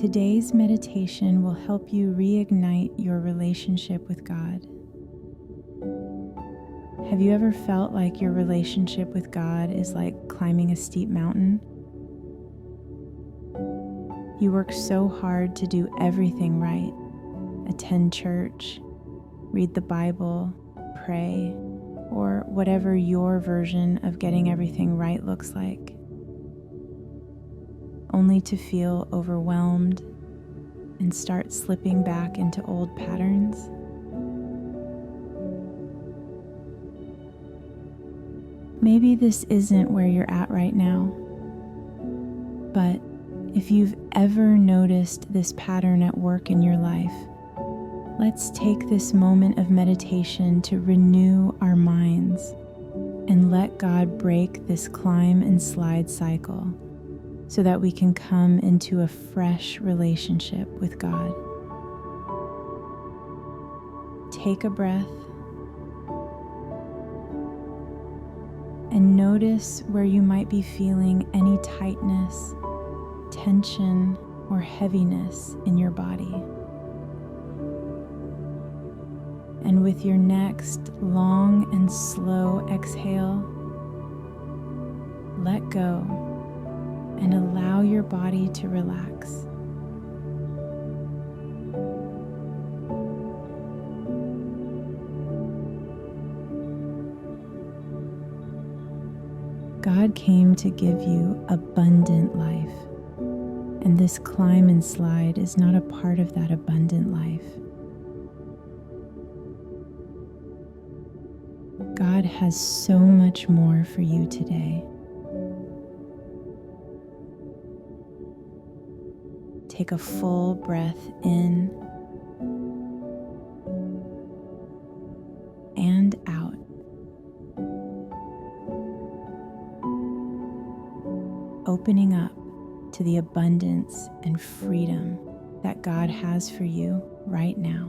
Today's meditation will help you reignite your relationship with God. Have you ever felt like your relationship with God is like climbing a steep mountain? You work so hard to do everything right. Attend church, read the Bible, pray, or whatever your version of getting everything right looks like, only to feel overwhelmed and start slipping back into old patterns. Maybe this isn't where you're at right now, but if you've ever noticed this pattern at work in your life, let's take this moment of meditation to renew our minds and let God break this climb and slide cycle so that we can come into a fresh relationship with God. Take a breath and notice where you might be feeling any tightness, tension, or heaviness in your body. And with your next long and slow exhale, let go and allow your body to relax. God came to give you abundant life, and this climb and slide is not a part of that abundant life. God has so much more for you today. Take a full breath in and out. Opening up to the abundance and freedom that God has for you right now.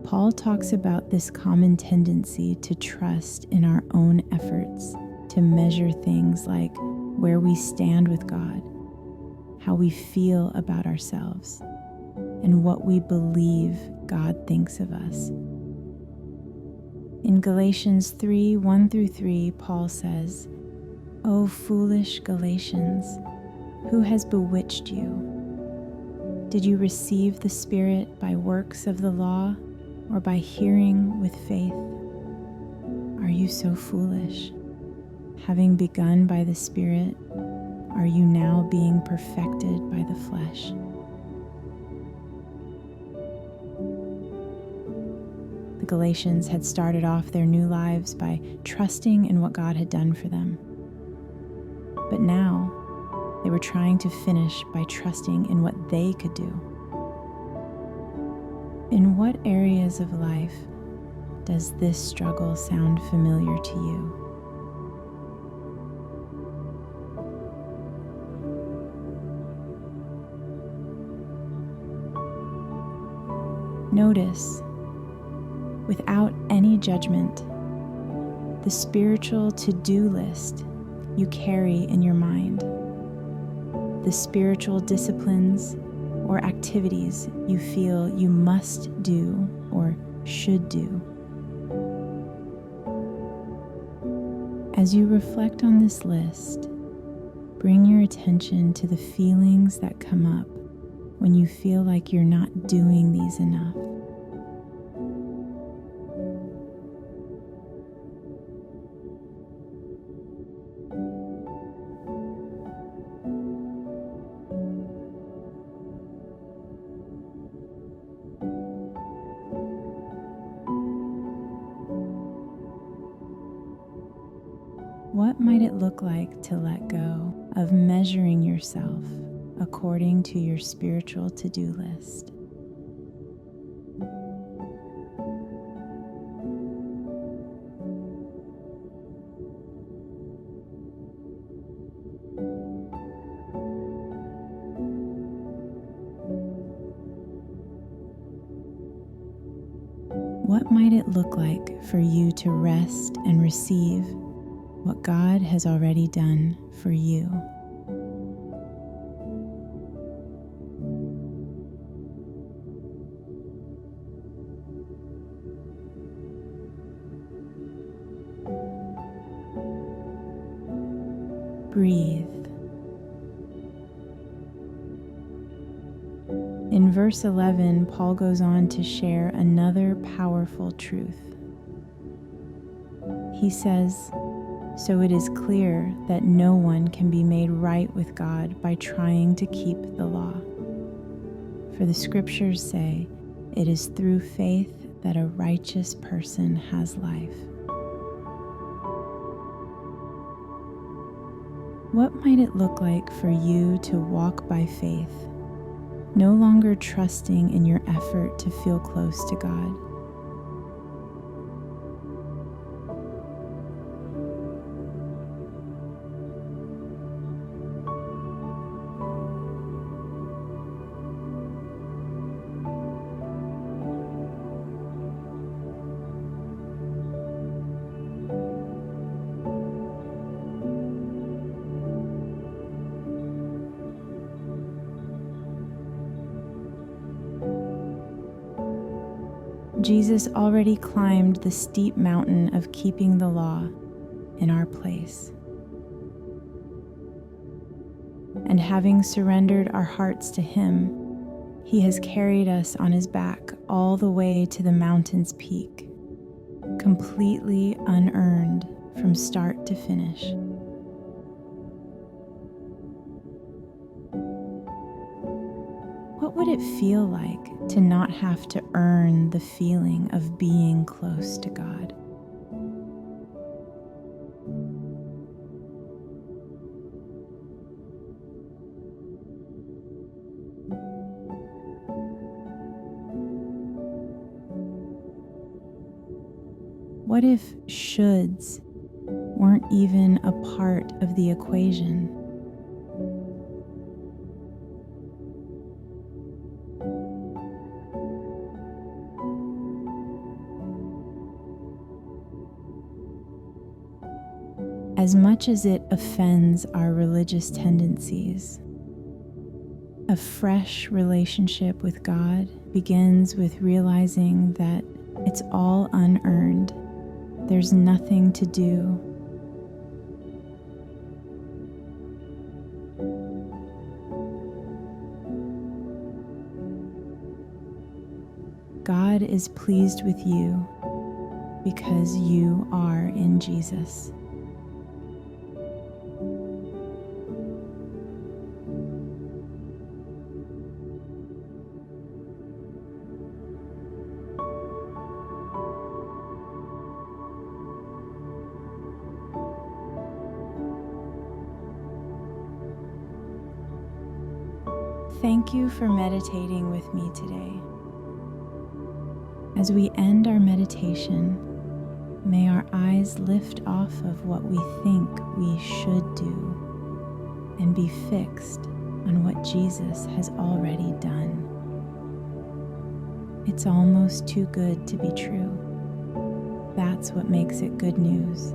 Paul talks about this common tendency to trust in our own efforts to measure things like where we stand with God, how we feel about ourselves, and what we believe God thinks of us. In Galatians 3:1-3, Paul says, "O foolish Galatians, who has bewitched you? Did you receive the Spirit by works of the law or by hearing with faith? Are you so foolish? Having begun by the Spirit, are you now being perfected by the flesh?" The Galatians had started off their new lives by trusting in what God had done for them. But now, they were trying to finish by trusting in what they could do. In what areas of life does this struggle sound familiar to you? Notice, without any judgment, the spiritual to-do list you carry in your mind, the spiritual disciplines or activities you feel you must do or should do. As you reflect on this list, bring your attention to the feelings that come up when you feel like you're not doing these enough. What might it look like to let go of measuring yourself according to your spiritual to-do list? might it look like for you to rest and receive what God has already done for you? Breathe. In verse 11, Paul goes on to share another powerful truth. He says, "So it is clear that no one can be made right with God by trying to keep the law. For the scriptures say, it is through faith that a righteous person has life." What might it look like for you to walk by faith, no longer trusting in your effort to feel close to God? Jesus already climbed the steep mountain of keeping the law in our place. And having surrendered our hearts to Him, He has carried us on His back all the way to the mountain's peak, completely unearned from start to finish. What would it feel like to not have to earn the feeling of being close to God? What if shoulds weren't even a part of the equation? As much as it offends our religious tendencies, a fresh relationship with God begins with realizing that it's all unearned. There's nothing to do. God is pleased with you because you are in Jesus. Thank you for meditating with me today. As we end our meditation, may our eyes lift off of what we think we should do and be fixed on what Jesus has already done. It's almost too good to be true. That's what makes it good news.